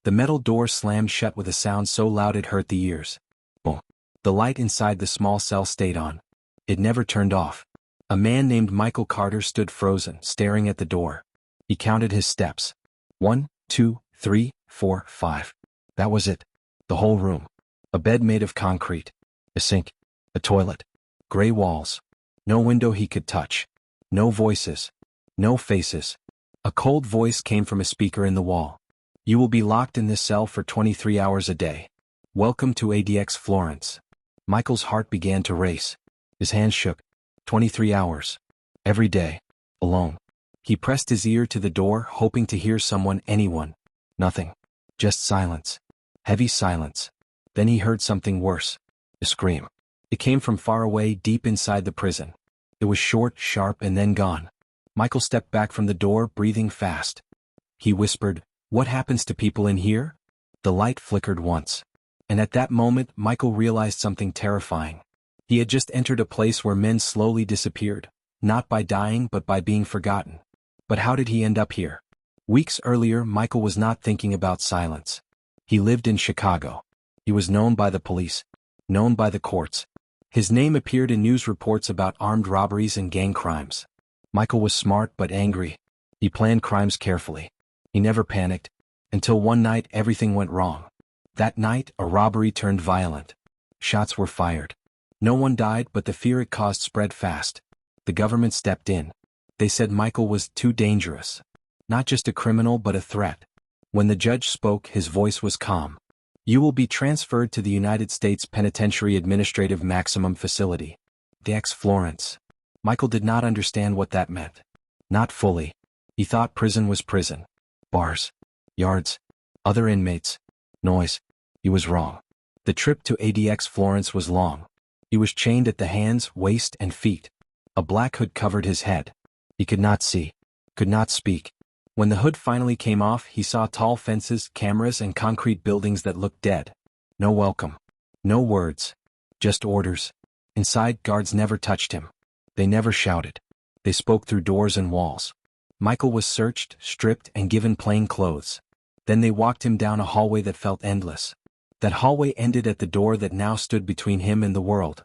The metal door slammed shut with a sound so loud it hurt the ears. Boom. The light inside the small cell stayed on. It never turned off. A man named Michael Carter stood frozen, staring at the door. He counted his steps. 1, 2, 3, 4, 5. That was it. The whole room. A bed made of concrete. A sink. A toilet. Gray walls. No window he could touch. No voices. No faces. A cold voice came from a speaker in the wall. You will be locked in this cell for 23 hours a day. Welcome to ADX Florence. Michael's heart began to race. His hands shook. 23 hours. Every day. Alone. He pressed his ear to the door, hoping to hear someone, anyone. Nothing. Just silence. Heavy silence. Then he heard something worse. A scream. It came from far away, deep inside the prison. It was short, sharp, and then gone. Michael stepped back from the door, breathing fast. He whispered, "What happens to people in here?" The light flickered once. And at that moment, Michael realized something terrifying. He had just entered a place where men slowly disappeared, not by dying but by being forgotten. But how did he end up here? Weeks earlier, Michael was not thinking about silence. He lived in Chicago. He was known by the police, known by the courts. His name appeared in news reports about armed robberies and gang crimes. Michael was smart but angry. He planned crimes carefully. He never panicked, until one night everything went wrong. That night, a robbery turned violent. Shots were fired. No one died, but the fear it caused spread fast. The government stepped in. They said Michael was too dangerous. Not just a criminal but a threat. When the judge spoke, his voice was calm. You will be transferred to the United States Penitentiary Administrative Maximum Facility, ADX Florence. Michael did not understand what that meant. Not fully. He thought prison was prison. Bars. Yards. Other inmates. Noise. He was wrong. The trip to ADX Florence was long. He was chained at the hands, waist, and feet. A black hood covered his head. He could not see. Could not speak. When the hood finally came off, he saw tall fences, cameras, and concrete buildings that looked dead. No welcome. No words. Just orders. Inside, guards never touched him. They never shouted. They spoke through doors and walls. Michael was searched, stripped, and given plain clothes. Then they walked him down a hallway that felt endless. That hallway ended at the door that now stood between him and the world.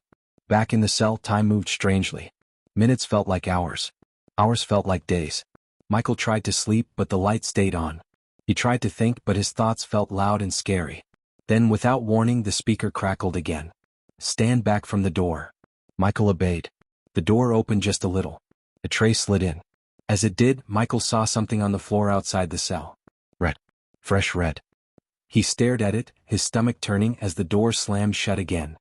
Back in the cell, time moved strangely. Minutes felt like hours. Hours felt like days. Michael tried to sleep, but the light stayed on. He tried to think, but his thoughts felt loud and scary. Then, without warning, the speaker crackled again. Stand back from the door. Michael obeyed. The door opened just a little. A tray slid in. As it did, Michael saw something on the floor outside the cell. Red. Fresh red. He stared at it, his stomach turning as the door slammed shut again.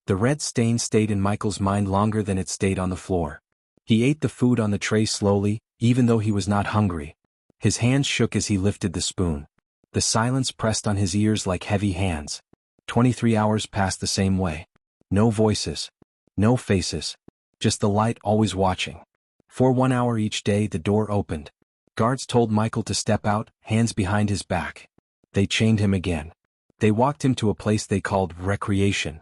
The red stain stayed in Michael's mind longer than it stayed on the floor. He ate the food on the tray slowly, even though he was not hungry. His hands shook as he lifted the spoon. The silence pressed on his ears like heavy hands. 23 hours passed the same way. No voices. No faces. Just the light always watching. For 1 hour each day, the door opened. Guards told Michael to step out, hands behind his back. They chained him again. They walked him to a place they called recreation.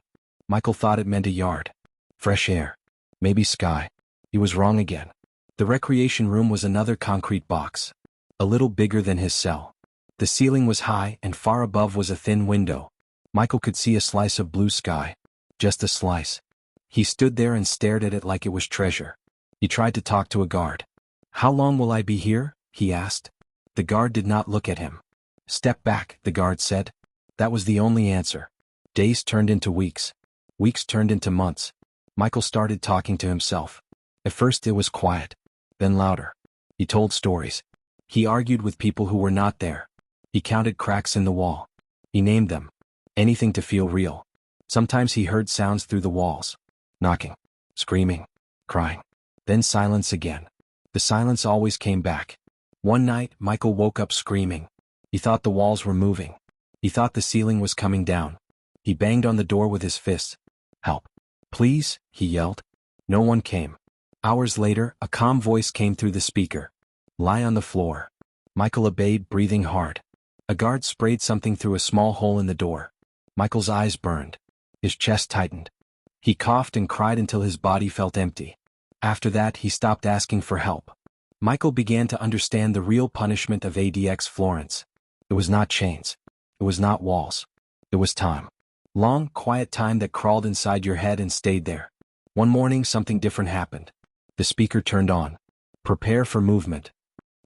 Michael thought it meant a yard. Fresh air. Maybe sky. He was wrong again. The recreation room was another concrete box. A little bigger than his cell. The ceiling was high, and far above was a thin window. Michael could see a slice of blue sky. Just a slice. He stood there and stared at it like it was treasure. He tried to talk to a guard. "How long will I be here?" he asked. The guard did not look at him. "Step back," the guard said. That was the only answer. Days turned into weeks. Weeks turned into months. Michael started talking to himself. At first it was quiet. Then louder. He told stories. He argued with people who were not there. He counted cracks in the wall. He named them. Anything to feel real. Sometimes he heard sounds through the walls. Knocking. Screaming. Crying. Then silence again. The silence always came back. One night, Michael woke up screaming. He thought the walls were moving. He thought the ceiling was coming down. He banged on the door with his fists. "Help. Please," he yelled. No one came. Hours later, a calm voice came through the speaker. "Lie on the floor." Michael obeyed, breathing hard. A guard sprayed something through a small hole in the door. Michael's eyes burned. His chest tightened. He coughed and cried until his body felt empty. After that, he stopped asking for help. Michael began to understand the real punishment of ADX Florence. It was not chains. It was not walls. It was time. Long, quiet time that crawled inside your head and stayed there. One morning something different happened. The speaker turned on. Prepare for movement.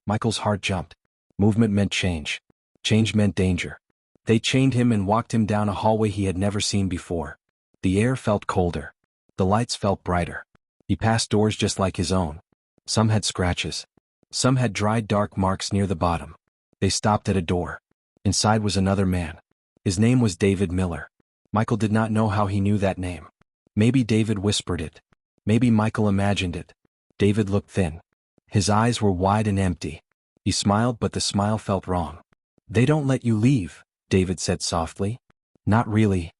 Michael's heart jumped. Movement meant change. Change meant danger. They chained him and walked him down a hallway he had never seen before. The air felt colder. The lights felt brighter. He passed doors just like his own. Some had scratches. Some had dried dark marks near the bottom. They stopped at a door. Inside was another man. His name was David Miller. Michael did not know how he knew that name. Maybe David whispered it. Maybe Michael imagined it. David looked thin. His eyes were wide and empty. He smiled, but the smile felt wrong. "They don't let you leave," David said softly. "Not really."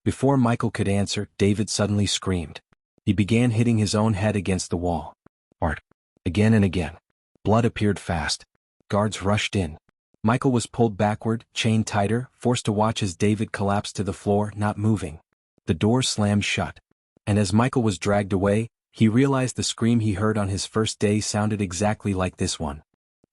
Before Michael could answer, David suddenly screamed. He began hitting his own head against the wall. Art. Again and again. Blood appeared fast. Guards rushed in. Michael was pulled backward, chained tighter, forced to watch as David collapsed to the floor, not moving. The door slammed shut. And as Michael was dragged away, he realized the scream he heard on his first day sounded exactly like this one.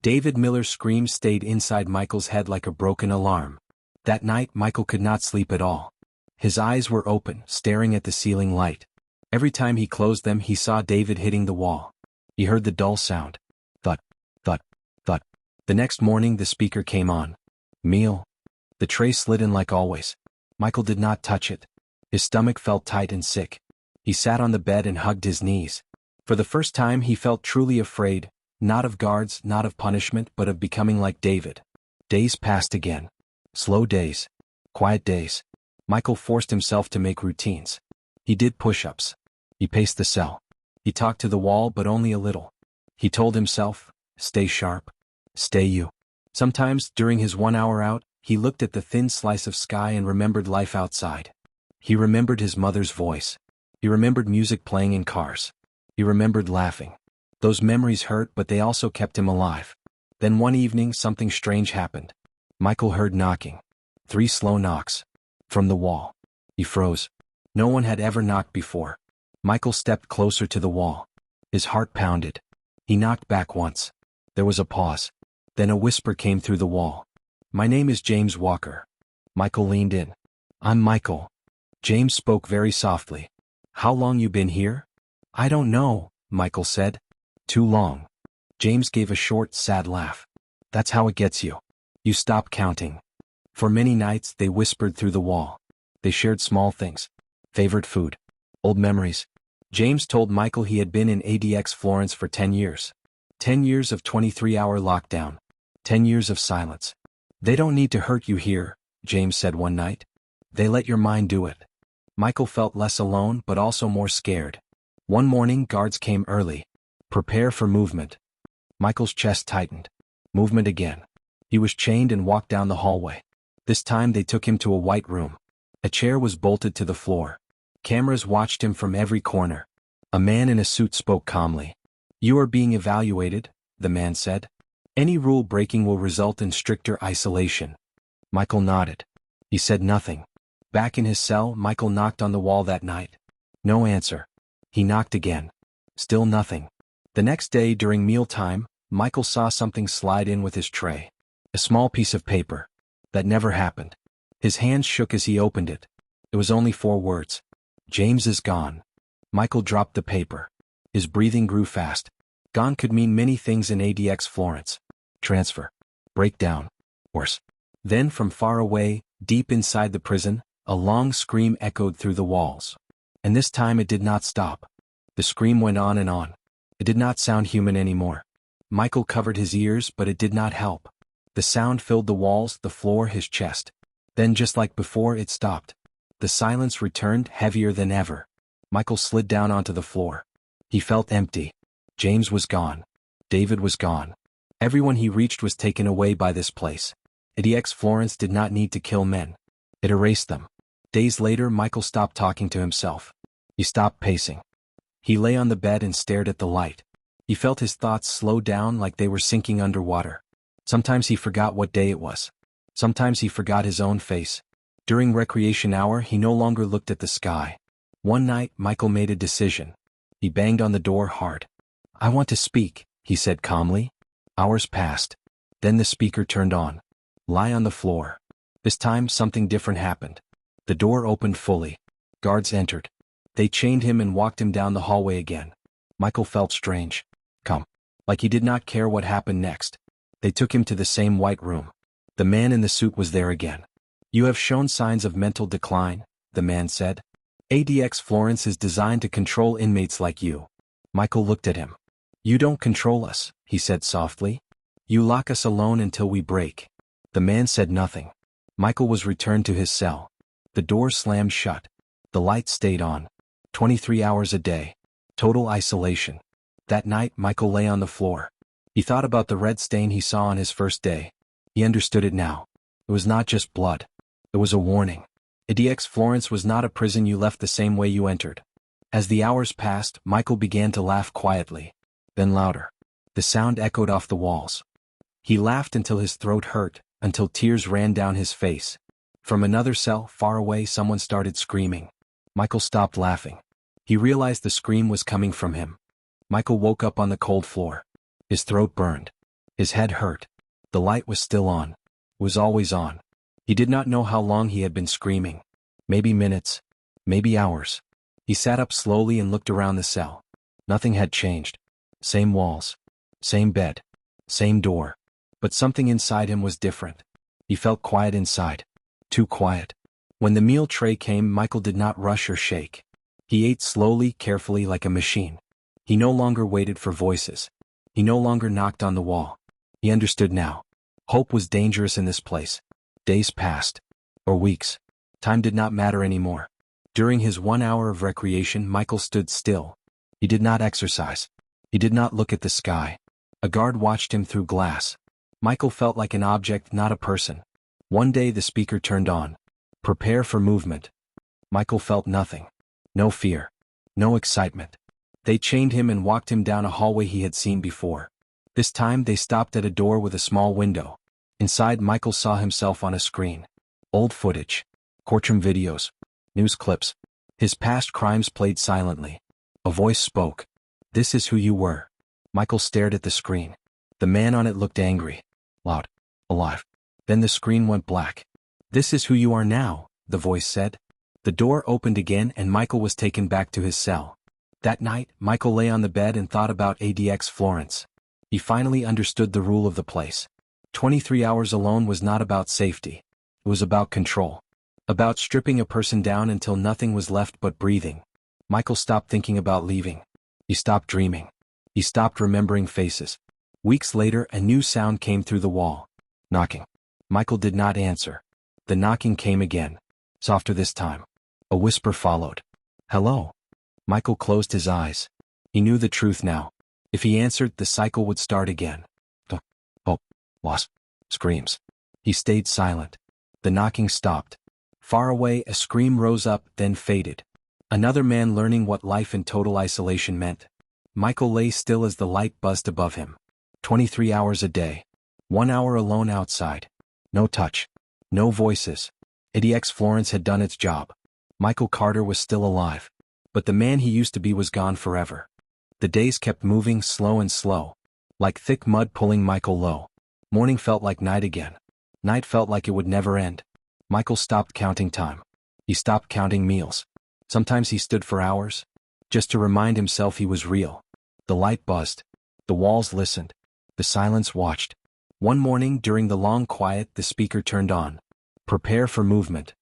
David Miller's scream stayed inside Michael's head like a broken alarm. That night, Michael could not sleep at all. His eyes were open, staring at the ceiling light. Every time he closed them, he saw David hitting the wall. He heard the dull sound. Thud, thud, thud. The next morning, the speaker came on. Meal. The tray slid in like always. Michael did not touch it. His stomach felt tight and sick. He sat on the bed and hugged his knees. For the first time, he felt truly afraid, not of guards, not of punishment, but of becoming like David. Days passed again. Slow days. Quiet days. Michael forced himself to make routines. He did push-ups. He paced the cell. He talked to the wall, but only a little. He told himself, "Stay sharp. Stay you." Sometimes, during his 1 hour out, he looked at the thin slice of sky and remembered life outside. He remembered his mother's voice. He remembered music playing in cars. He remembered laughing. Those memories hurt, but they also kept him alive. Then one evening, something strange happened. Michael heard knocking. 3 slow knocks. From the wall. He froze. No one had ever knocked before. Michael stepped closer to the wall. His heart pounded. He knocked back once. There was a pause. Then a whisper came through the wall. "My name is James Walker." Michael leaned in. "I'm Michael." James spoke very softly. "How long you been here?" "I don't know," Michael said. "Too long." James gave a short, sad laugh. "That's how it gets you. You stop counting." For many nights, they whispered through the wall. They shared small things. Favorite food. Old memories. James told Michael he had been in ADX Florence for 10 years. 10 years of 23-hour lockdown. 10 years of silence. "They don't need to hurt you here," James said one night. "They let your mind do it." Michael felt less alone, but also more scared. One morning, guards came early. "Prepare for movement." Michael's chest tightened. Movement again. He was chained and walked down the hallway. This time they took him to a white room. A chair was bolted to the floor. Cameras watched him from every corner. A man in a suit spoke calmly. "You are being evaluated," the man said. "Any rule breaking will result in stricter isolation." Michael nodded. He said nothing. Back in his cell, Michael knocked on the wall that night. No answer. He knocked again. Still nothing. The next day during mealtime, Michael saw something slide in with his tray. A small piece of paper. That never happened. His hands shook as he opened it. It was only 4 words. "James is gone." Michael dropped the paper. His breathing grew fast. Gone could mean many things in ADX Florence. Transfer. Breakdown. Worse. Then from far away, deep inside the prison, a long scream echoed through the walls. And this time it did not stop. The scream went on and on. It did not sound human anymore. Michael covered his ears, but it did not help. The sound filled the walls, the floor, his chest. Then just like before, it stopped. The silence returned, heavier than ever. Michael slid down onto the floor. He felt empty. James was gone. David was gone. Everyone he reached was taken away by this place. ADX Florence did not need to kill men. It erased them. Days later, Michael stopped talking to himself. He stopped pacing. He lay on the bed and stared at the light. He felt his thoughts slow down like they were sinking underwater. Sometimes he forgot what day it was. Sometimes he forgot his own face. During recreation hour, he no longer looked at the sky. One night, Michael made a decision. He banged on the door hard. "I want to speak," he said calmly. Hours passed. Then the speaker turned on. "Lie on the floor." This time something different happened. The door opened fully. Guards entered. They chained him and walked him down the hallway again. Michael felt strange. Calm. Like he did not care what happened next. They took him to the same white room. The man in the suit was there again. You have shown signs of mental decline, the man said. ADX Florence is designed to control inmates like you. Michael looked at him. You don't control us, he said softly. You lock us alone until we break. The man said nothing. Michael was returned to his cell. The door slammed shut. The light stayed on. 23 hours a day. Total isolation. That night Michael lay on the floor. He thought about the red stain he saw on his first day. He understood it now. It was not just blood. It was a warning. ADX Florence was not a prison you left the same way you entered. As the hours passed, Michael began to laugh quietly. Then louder. The sound echoed off the walls. He laughed until his throat hurt, until tears ran down his face. From another cell, far away, someone started screaming. Michael stopped laughing. He realized the scream was coming from him. Michael woke up on the cold floor. His throat burned. His head hurt. The light was still on. Was always on. He did not know how long he had been screaming. Maybe minutes. Maybe hours. He sat up slowly and looked around the cell. Nothing had changed. Same walls. Same bed. Same door. But something inside him was different. He felt quiet inside. Too quiet. When the meal tray came, Michael did not rush or shake. He ate slowly, carefully, like a machine. He no longer waited for voices. He no longer knocked on the wall. He understood now. Hope was dangerous in this place. Days passed. Or weeks. Time did not matter anymore. During his 1 hour of recreation, Michael stood still. He did not exercise. He did not look at the sky. A guard watched him through glass. Michael felt like an object, not a person. One day the speaker turned on. Prepare for movement. Michael felt nothing. No fear. No excitement. They chained him and walked him down a hallway he had seen before. This time they stopped at a door with a small window. Inside, Michael saw himself on a screen. Old footage. Courtroom videos. News clips. His past crimes played silently. A voice spoke. This is who you were. Michael stared at the screen. The man on it looked angry. Loud. Alive. Then the screen went black. This is who you are now, the voice said. The door opened again and Michael was taken back to his cell. That night, Michael lay on the bed and thought about ADX Florence. He finally understood the rule of the place. 23 hours alone was not about safety. It was about control. About stripping a person down until nothing was left but breathing. Michael stopped thinking about leaving. He stopped dreaming. He stopped remembering faces. Weeks later, a new sound came through the wall. Knocking. Michael did not answer. The knocking came again. Softer this time. A whisper followed. Hello. Michael closed his eyes. He knew the truth now. If he answered, the cycle would start again. Hope. Loss. Screams. He stayed silent. The knocking stopped. Far away, a scream rose up, then faded. Another man learning what life in total isolation meant. Michael lay still as the light buzzed above him. 23 hours a day. 1 hour alone outside. No touch. No voices. ADX Florence had done its job. Michael Carter was still alive. But the man he used to be was gone forever. The days kept moving slow and slow. Like thick mud pulling Michael low. Morning felt like night again. Night felt like it would never end. Michael stopped counting time. He stopped counting meals. Sometimes he stood for hours, just to remind himself he was real. The light buzzed. The walls listened. The silence watched. One morning, during the long quiet, the speaker turned on. Prepare for movement.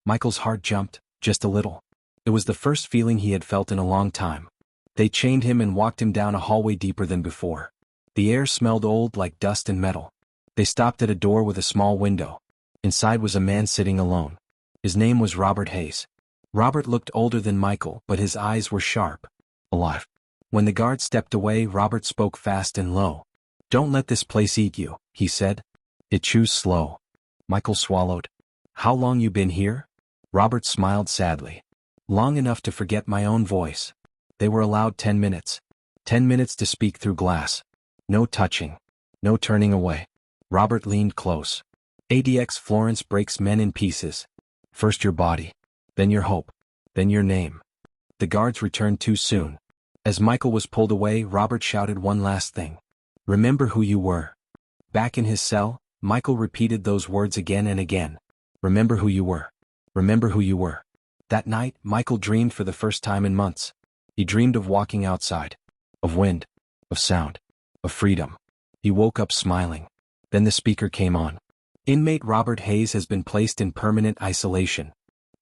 Michael's heart jumped, just a little. It was the first feeling he had felt in a long time. They chained him and walked him down a hallway deeper than before. The air smelled old, like dust and metal. They stopped at a door with a small window. Inside was a man sitting alone. His name was Robert Hayes. Robert looked older than Michael, but his eyes were sharp. Alive. When the guard stepped away, Robert spoke fast and low. Don't let this place eat you, he said. It chews slow. Michael swallowed. How long you been here? Robert smiled sadly. Long enough to forget my own voice. They were allowed 10 minutes. 10 minutes to speak through glass. No touching. No turning away. Robert leaned close. ADX Florence breaks men in pieces. First your body. Then your hope. Then your name. The guards returned too soon. As Michael was pulled away, Robert shouted one last thing. Remember who you were. Back in his cell, Michael repeated those words again and again. Remember who you were. Remember who you were. That night, Michael dreamed for the first time in months. He dreamed of walking outside. Of wind. Of sound. Of freedom. He woke up smiling. Then the speaker came on. Inmate Robert Hayes has been placed in permanent isolation.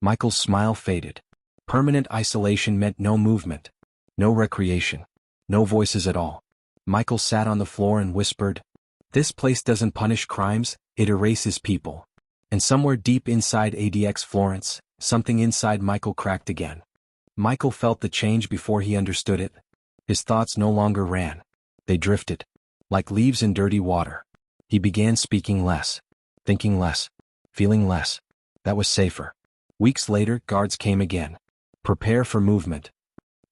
Michael's smile faded. Permanent isolation meant no movement. No recreation. No voices at all. Michael sat on the floor and whispered, "This place doesn't punish crimes, it erases people." And somewhere deep inside ADX Florence, something inside Michael cracked again. Michael felt the change before he understood it. His thoughts no longer ran. They drifted. Like leaves in dirty water. He began speaking less. Thinking less. Feeling less. That was safer. Weeks later, guards came again. Prepare for movement.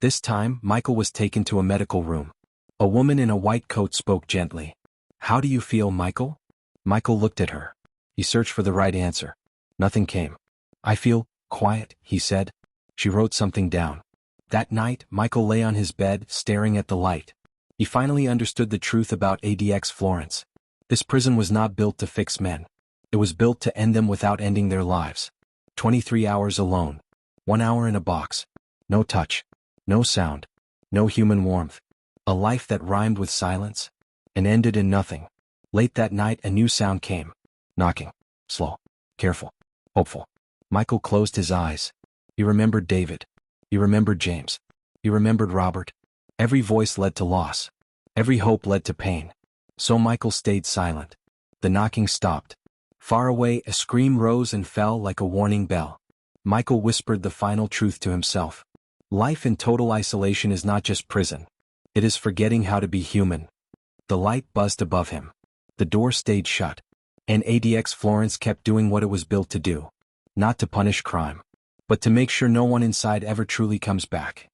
This time, Michael was taken to a medical room. A woman in a white coat spoke gently. "How do you feel, Michael?" Michael looked at her. He searched for the right answer. Nothing came. "I feel quiet," he said. She wrote something down. That night, Michael lay on his bed, staring at the light. He finally understood the truth about ADX Florence. This prison was not built to fix men. It was built to end them without ending their lives. 23 hours alone. 1 hour in a box. No touch. No sound. No human warmth. A life that rhymed with silence and ended in nothing. Late that night, a new sound came. Knocking. Slow. Careful. Hopeful. Michael closed his eyes. He remembered David. He remembered James. He remembered Robert. Every voice led to loss. Every hope led to pain. So Michael stayed silent. The knocking stopped. Far away, a scream rose and fell like a warning bell. Michael whispered the final truth to himself. Life in total isolation is not just prison. It is forgetting how to be human. The light buzzed above him. The door stayed shut. And ADX Florence kept doing what it was built to do. Not to punish crime, but to make sure no one inside ever truly comes back.